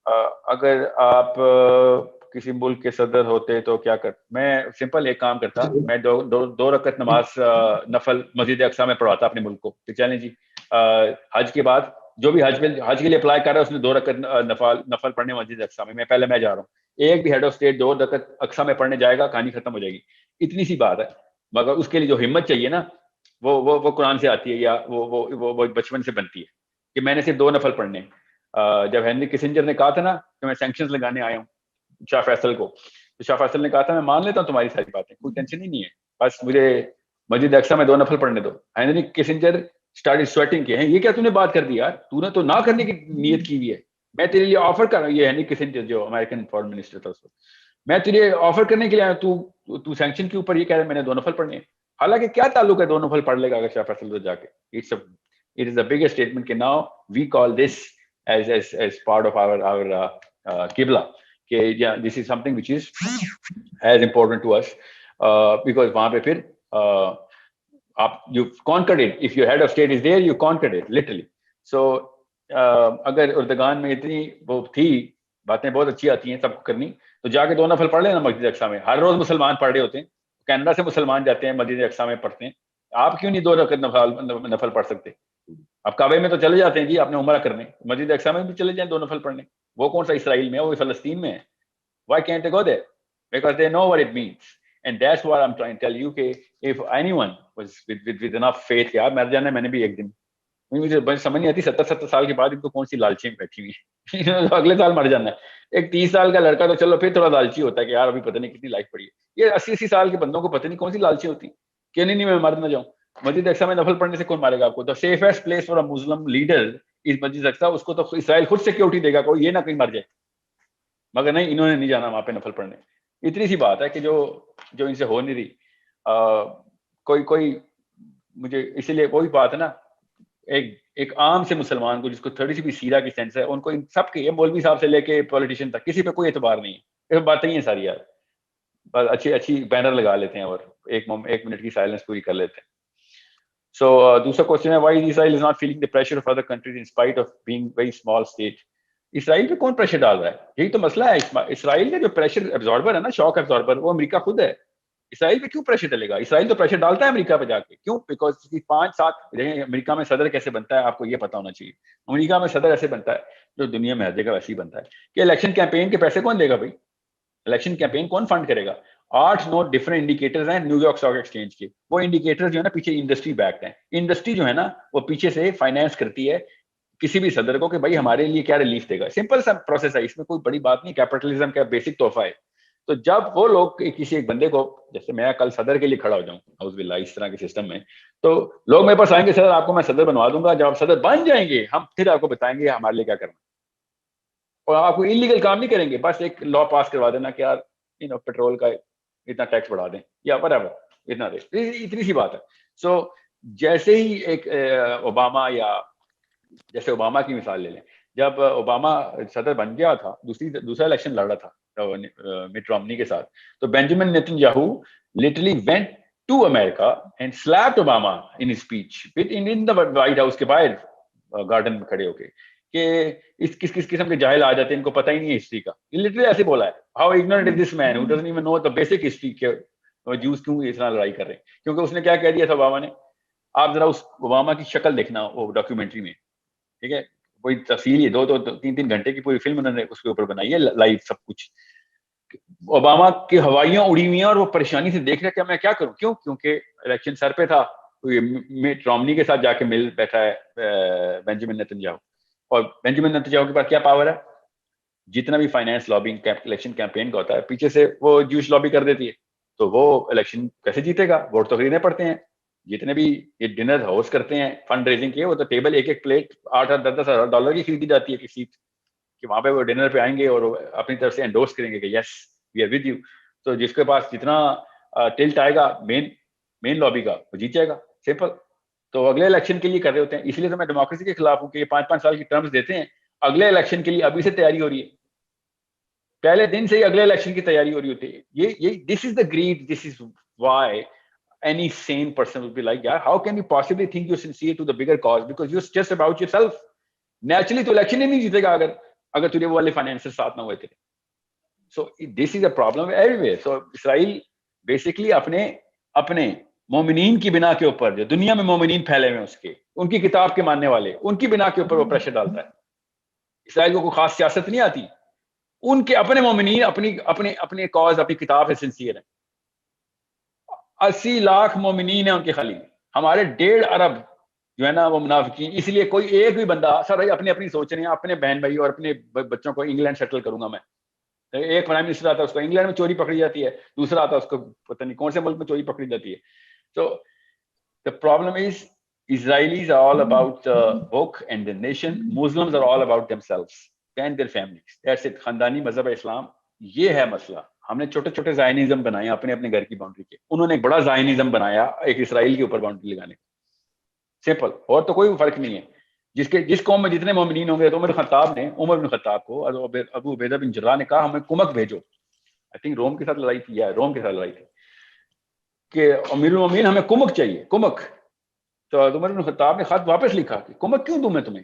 اگر آپ کسی ملک کے صدر ہوتے تو کیا کرتے؟ میں سمپل ایک کام کرتا, میں دو رکعت نماز نفل مسجد اقصی میں پڑھاتا اپنے ملک کو. چلیں جی, حج کے بعد جو بھی حج کے لیے اپلائی کر رہا ہے اس نے 2 رکعت نفل پڑھنے مسجد اقصی میں. پہلے میں جا رہا ہوں, ایک بھی ہیڈ آف اسٹیٹ 2 رکعت اقصی میں پڑھنے جائے گا, کہانی ختم ہو جائے گی. اتنی سی بات ہے, مگر اس کے لیے جو ہمت چاہیے نا وہ قرآن سے آتی ہے, یا وہ بچپن سے بنتی ہے کہ میں نے صرف 2 نفل پڑھنے. جب ہینری کسنجر نے کہا تھا نا کہ میں سینکشنز لگانے آیا ہوں شاہ فیصل کو, تو شاہ فیصل نے کہا تھا میں مان لیتا ہوں تمہاری ساری باتیں, کوئی ٹینشن ہی نہیں ہے, بس مجھے مسجد اقصی میں 2 نفل پڑھنے دو. ہینری کسنجر اسٹارٹ سویٹنگ کے ہیں, یہ کیا تو نے بات کر دی یار, تو نے تو نہ کرنے کی نیت کی ہوئی ہے, میں تیرے لیے آفر کر رہا ہوں. یہ ہینری کسنجر جو امریکن فارن منسٹر تھا, میں تجھے آفر کرنے کے لیے آیا, تو سینکشن کے اوپر یہ کہہ رہا ہے میں نے 2 نفل پڑھنے ہیں. حالانکہ کیا تعلق ہے 2 نفل پڑھ لے گا اگر شاہ فیصل سے جا کے. It is the biggest statement کہ now we call this as part of our qibla, کہ yeah, this is something which is as important to us because وہاں پہ پھر آپ you conquered it. If your head of state is there, you conquered it literally. So اگر Erdogan میں اتنی وہ تھی, باتیں بہت اچھی آتی ہیں سب کو کرنی, تو جا کے 2 نفل پڑھ لینا مسجد اقصی میں. ہر روز مسلمان پڑھ رہے ہوتے ہیں, کینیڈا سے مسلمان جاتے ہیں مسجد اقصی میں پڑھتے ہیں, آپ کیوں نہیں 2 رکعت نفل پڑھ سکتے؟ آپ کعبے میں تو چلے جاتے ہیں جی اپنے عمرہ کرنے, مسجد اقصی میں بھی چلے جائیں 2 نفل پڑھنے. وہ کون سا اسرائیل میں ہے, وہ فلسطین میں ہے. Why can't they go there? Because they know what it means. And that's what I'm trying to tell you, کہ if anyone was with enough faith, یار مر جانا ہے میں نے بھی ایک دن, مجھے سمجھ نہیں آتی 70 سال کے بعد ان کو کون سی لالچیں بیٹھی ہوئی ہیں. اگلے سال مر جانا ہے. ایک 30 سال کا لڑکا تو چلو پھر تھوڑا لالچی ہوتا ہے کہ یار ابھی پتہ نہیں کتنی لائف پڑی ہے. یہ 80 سال کے بندوں کو پتہ نہیں کون سی لالچی ہوتی کہ نہیں میں مر نہ جاؤں. مسجد اقصی میں نفل پڑھنے سے کون مارے گا آپ کو؟ The safest place for a Muslim leader is مسجد اقصی. اس کو تو اسرائیل خود سیکورٹی دے گا, کوئی یہ نہ کہیں مر جائے. مگر نہیں, انہوں نے نہیں جانا وہاں پہ نفل پڑھنے. اتنی سی بات ہے کہ جو ان سے ہو نہیں رہی. کوئی مجھے اسی لیے وہی بات ہے نا, ایک عام سے مسلمان کو جس کو تھوڑی سی بھی سیرہ کی سینس ہے, ان کو ان سب کے, یہ مولوی صاحب سے لے کے پولیٹیشین تک, کسی پہ کوئی اعتبار نہیں ہے. یہ باتیں ہی ہیں ساری یار, بس اچھی بینر لگا لیتے ہیں اور 1 منٹ کی سائلنس پوری کر لیتے ہیں. So دوسرا کوشچن ہے, why Israel is not feeling the pressure of other countries in spite of being very small state. اسرائیل پہ کون پریشر ڈال رہا ہے؟ یہی تو مسئلہ ہے. اسرائیل کا جو پریشر ابزاربر ہے نا, شاک ابزاربر, وہ امریکہ خود ہے. اسرائیل پہ کیوں پریشر ڈلے گا؟ اسرائیل تو پریشر ڈالتا ہے امریکہ پہ جا کے. کیوں؟ بیکاز 5-7 امریکہ میں صدر کیسے بنتا ہے آپ کو یہ پتا ہونا چاہیے. امریکہ میں صدر ایسے بنتا ہے جو دنیا میں ہر جگہ ویسے ہی بنتا ہے کہ الیکشن کیمپین کے پیسے کون دے گا بھائی؟ الیکشن کیمپین کون فنڈ کرے گا؟ 8-9 ڈفرنٹ انڈیکیٹرز ہیں نیو یارک اسٹاک ایکسچینج کے. وہ انڈیکیٹر جو ہے نا پیچھے انڈسٹری بیکڈ ہیں. انڈسٹری جو ہے نا وہ پیچھے سے فائنینس کرتی ہے کسی بھی صدر کو کہ بھائی ہمارے لیے کیا ریلیف دے گا. سمپل سا پروسیس ہے, اس میں کوئی بڑی بات نہیں. کیپٹلزم کا بیسک تحفہ ہے. تو جب وہ لوگ کسی ایک بندے کو, جیسے میں کل صدر کے لیے کھڑا ہو جاؤں اعوذ باللہ اس طرح کے سسٹم میں, تو لوگ میرے پاس آئیں گے, صدر آپ کو میں صدر بنوا دوں گا. جب آپ صدر بن جائیں گے ہم پھر آپ کو بتائیں گے ہمارے لیے کیا کرنا. اور آپ کو انلیگل کام نہیں کریں گے, بس ایک لا پاس کروا دینا کہ یار پیٹرول کا اتنا ٹیکس بڑھا دیں یا whatever, اتنا دے, اتنی سی بات ہے. سو جیسے ہی ایک اوباما, یا جیسے اوباما کی مثال لے لیں, جب اوباما صدر بن گیا تھا, دوسرا الیکشن لڑ رہا تھا مٹ رومنی کے ساتھ, تو Benjamin Netanyahu literally went to America and slapped Obama in his speech in the White House کے باہر گارڈن میں کھڑے ہو کے کہ اس کس قسم کے جاہل آ جاتے ہیں, ان کو پتہ ہی نہیں ہے ہسٹری کا. لٹرلی ایسے بولا ہے, how ignorant is this man who doesn't even know the basic history کہ جوز کیوں اتنا لڑائی کر رہے ہیں. کیونکہ اس نے کیا کہہ دیا تھا اوباما نے, آپ ذرا اس اوباما کی شکل دیکھنا وہ ڈاکیومنٹری میں, ٹھیک ہے, کوئی تفصیل ہی 2-3 گھنٹے کی پوری فلم انہوں نے اس کے اوپر بنائی ہے لائیو سب کچھ. اوباما کی ہوائیاں اڑی ہوئی ہیں اور وہ پریشانی سے دیکھ رہے کہ میں کیا کروں. کیوں؟ کیونکہ الیکشن سر پہ تھا, مٹ رومنی کے ساتھ جا کے مل بیٹھا ہے بینجامن نیتن یاہو, اور بینجامن نیتن یاہو کے پاس کیا پاور ہے؟ جتنا بھی فائنانس لابنگ الیکشن کیمپین کا ہوتا ہے پیچھے سے وہ جوش لابی کر دیتی ہے. تو وہ الیکشن کیسے جیتے گا؟ ووٹ تو خریدنے پڑتے ہیں. جتنے بھی یہ ڈنر ہوسٹ کرتے ہیں فنڈ ریزنگ کے, وہ تو ٹیبل ایک پلیٹ $8,000-10,000 کی خریدی جاتی ہے کسی کہ وہاں پہ وہ ڈنر پہ آئیں گے اور اپنی طرف سے انڈورس کریں گے کہ یس وی آر ود یو. تو جس کے پاس جتنا ٹلٹ آئے گا مین لابی کا, وہ جیت جائے گا. سمپل. تو اگلے الیکشن کے لیے کر رہے ہوتے ہیں. اس لیے تو میں ڈیموکریسی کے خلاف ہوں کہ یہ 5-5 سال کی ٹرمز دیتے ہیں. اگلے الیکشن کے لیے ابھی سے تیاری ہو رہی ہے, پہلے دن سے ہی اگلے الیکشن کی تیاری ہو رہی ہوتی ہے. یہ this is the grade, this is why any sane person would be like, yeah, how can you possibly think you're sincere to the bigger cause because you're just about yourself. Naturally تو election ہی نہیں جیتے گا اگر تجھے وہ والے فائنینسر ساتھ نہ ہوئے تھے. So this is a problem everywhere. So Israel basically اپنے مومنین کی بنا کے اوپر، جو دنیا میں مومنین پھیلے ہوئے ہیں اس کے، ان کی کتاب کے ماننے والے، ان کی بنا کے اوپر وہ پریشر ڈالتا ہے. اسرائیل کو کوئی خاص سیاست نہیں آتی، ان کے اپنے مومنین اپنے کاز، اپنی کتاب سے سنسیئر ہیں. 80 لاکھ مومنین ہیں ان کے خالی. ہمارے 1.5 ارب جو ہے نا وہ منافقین. اس لیے کوئی ایک بھی بندہ سر بھائی اپنی سوچ رہے ہیں، اپنے بہن بھائی اور اپنے بچوں کو انگلینڈ سیٹل کروں گا میں. ایک پرائم منسٹر آتا ہے اس کو انگلینڈ میں چوری پکڑی جاتی ہے، دوسرا آتا ہے اس کو پتہ نہیں کون سے ملک میں چوری پکڑی جاتی ہے. So the problem is Israelis are all about the book and the nation. Muslims are all about themselves and their families. That's it. خاندانی مذہب اسلام یہ ہے مسئلہ. ہم نے چھوٹے چھوٹے زائنزم بنائے اپنے گھر کی باؤنڈری کے. انہوں نے ایک بڑا زائنزم بنایا ایک اسرائیل کے اوپر باؤنڈری لگانے. سمپل. اور تو کوئی فرق نہیں ہے. جس قوم میں جتنے مومنین ہوں گے تو عمر بن خطاب کو ابو عبیدہ بن جراح نے کہا ہمیں کمک بھیجو. آئی تھنک روم کے ساتھ لڑائی تھی یا روم کے ساتھ لڑائی تھی کہ امیر المومنین ہمیں کمک چاہیے، کمک. تو عمر بن خطاب نے خط واپس لکھا کہ کمک کیوں دوں میں تمہیں،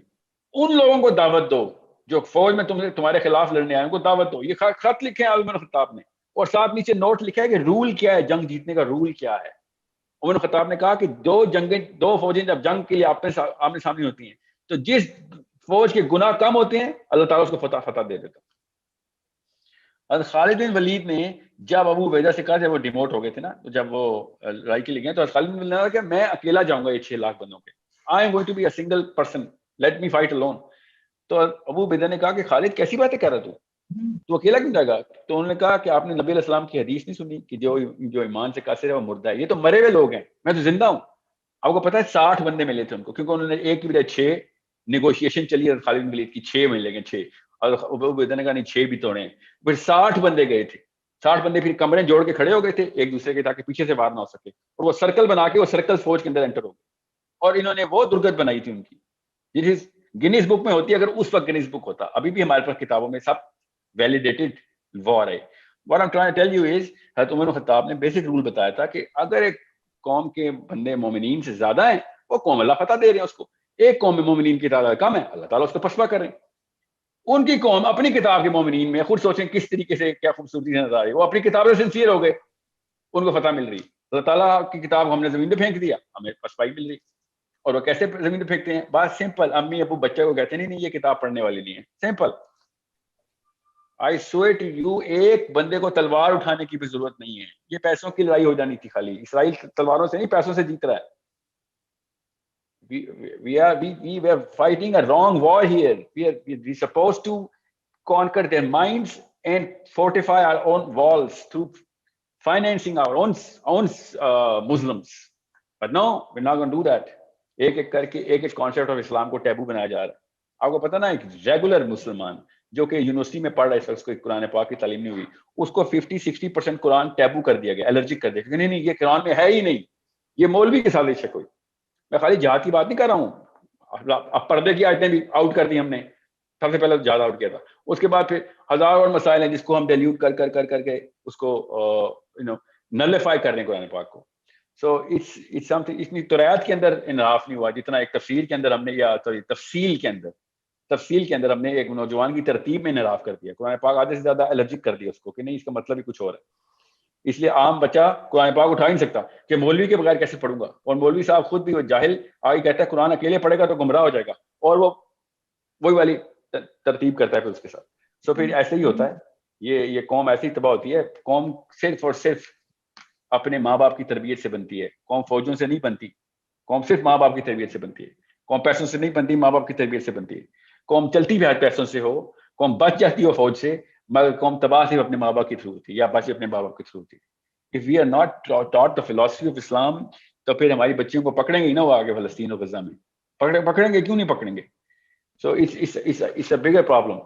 ان لوگوں کو دعوت دو جو فوج میں تمہارے خلاف لڑنے آئے ان کو دعوت دو. یہ خط لکھے ہیں عمر بن خطاب نے، اور ساتھ نیچے نوٹ لکھا ہے کہ رول کیا ہے، جنگ جیتنے کا رول کیا ہے. عمر بن خطاب نے کہا کہ دو فوجیں جب جنگ کے لیے آمنے سامنے ہوتی ہیں تو جس فوج کے گناہ کم ہوتے ہیں اللہ تعالیٰ اس کو فتح دے دیتا. حضرت خالد بن ولید نے جب ابو عبیدہ سے کہا، جب وہ ڈیموٹ ہو گئے تھے نا، تو جب وہ لڑائی کے لیے گئے تو خالد بن ولید نے کہا کہ میں اکیلا جاؤں گا یہ 6 لاکھ بندوں کے. I'm going to be a single person, let me fight alone. تو ابو عبیدہ نے کہا کہ خالد کیسی باتیں کر رہا تو اکیلا کیوں جائے گا؟ تو انہوں نے کہا کہ آپ نے نبی علیہ السلام کی حدیث نہیں سنی کہ جو ایمان سے قاصر ہے وہ مردہ ہے. یہ تو مرے ہوئے لوگ ہیں، میں تو زندہ ہوں. آپ کو پتا ہے 60 بندے ملے تھے ان کو، کیونکہ انہوں نے ایک کی بجائے 6 نیگوشیشن چلی ہے خالد بن ولید کی. 6 ملے گئے 6، اور ابو عبیدہ نے کہا نہیں 6 بھی توڑے ہیں. پھر 60 بندے گئے تھے. 60 بندے پھر کمرے جوڑ کے کھڑے ہو گئے تھے ایک دوسرے کے تاکہ پیچھے سے وار نہ ہو سکے، اور وہ سرکل بنا کے وہ سرکل فوج کے اندر انٹر ہو گئے. اور انہوں نے وہ درگت بنائی تھی ان کی، جس گنیز بک میں ہوتی ہے. اگر اس وقت گنیز بک ہوتا، ابھی بھی ہمارے پاس کتابوں میں سب ویلیڈیٹڈ وار ہے. What I'm trying to tell you is حضرت عمر خطاب نے بیسک رول بتایا تھا کہ اگر ایک قوم کے بندے مومنین سے زیادہ ہیں وہ قوم اللہ فتح دے رہے ہیں اس کو. ایک قوم میں مومنین کی تعداد کم ہے، اللہ تعالیٰ اس کو پسپا کر رہے ہیں. ان کی قوم اپنی کتاب کے مومنین میں خود سوچیں کس طریقے سے کیا خوبصورتی سے نظر آ رہی ہے. وہ اپنی کتاب سے سنسیئر ہو گئے، ان کو فتح مل رہی. اللہ تعالیٰ کی کتاب ہم نے زمین پہ پھینک دیا، ہمیں پسپائی مل رہی. اور وہ کیسے زمین پہ پھینکتے ہیں؟ بات سمپل. امی ابو بچے کو کہتے نہیں یہ کتاب پڑھنے والی نہیں ہے. Simple. I swear to you ایک بندے کو تلوار اٹھانے کی بھی ضرورت نہیں ہے. یہ پیسوں کی لڑائی ہو جانی تھی خالی. اسرائیل تلواروں سے نہیں پیسوں سے جیت رہا ہے. We were fighting a wrong war here. We supposed to conquer their minds and fortify our own walls through financing our own Muslims. But no, we're not going to do that. ایک کر کے ایک concept of اسلام کو taboo بنایا جا رہا ہے. آپ کو پتا نا ایک ریگولر مسلمان جو کہ یونیورسٹی میں پڑھ رہا ہے، اس کو قرآن پاک کی تعلیم نہیں ہوئی، اس کو 50-60% قرآن ٹیبو کر دیا گیا، الرجک کر دیا گیا. نہیں یہ قرآن میں ہے ہی نہیں. یہ مولوی کے سازش ہے کوئی. میں خالی جہاد کی بات نہیں کر رہا ہوں. اب پردے کی آیتیں بھی آؤٹ کر دی ہم نے. سب سے پہلے جہاد آؤٹ کیا تھا، اس کے بعد پھر ہزار اور مسائل ہیں جس کو ہم ڈیلیوٹ کر کے اس کو نلیفائی کر رہے ہیں قرآن پاک کو. So it's something. اتنی تریات کے اندر انحراف نہیں ہوا جتنا ایک تفسیر کے اندر ہم نے، یا تفصیل کے اندر ہم نے ایک نوجوان کی ترتیب میں انحراف کر دیا. قرآن پاک آدھے سے زیادہ الرجک کر دیا اس کو کہ نہیں اس کا مطلب ہی کچھ اور ہے. اس لیے عام بچہ قرآن پاک اٹھا ہی نہیں سکتا کہ مولوی کے بغیر کیسے پڑھوں گا. اور مولوی صاحب خود بھی وہ جاہل آگے کہتا ہے قرآن اکیلے پڑھے گا تو گمراہ ہو جائے گا، اور وہ وہی والی ترتیب کرتا ہے پھر اس کے ساتھ. سو پھر ایسے ہی ہوتا ہے. یہ قوم ایسی تباہ ہوتی ہے. قوم صرف اور صرف اپنے ماں باپ کی تربیت سے بنتی ہے. قوم فوجوں سے نہیں بنتی. قوم صرف ماں باپ کی تربیت سے بنتی ہے. قوم پیسوں سے نہیں بنتی، ماں باپ کی تربیت سے بنتی ہے. قوم چلتی بھی پیسوں سے ہو، قوم بچ جاتی ہو فوج سے، مگر قوم تباہ صرف اپنے ماں باپ کے تھرو تھی، یا بچ اپنے ماں باپ کے تھرو تھی. If we are not taught the philosophy of Islam تو پھر ہماری بچیوں کو پکڑیں گے ہی نا وہ آگے فلسطین اور غزہ میں. پکڑیں گے کیوں نہیں پکڑیں گے؟ So it's a bigger problem.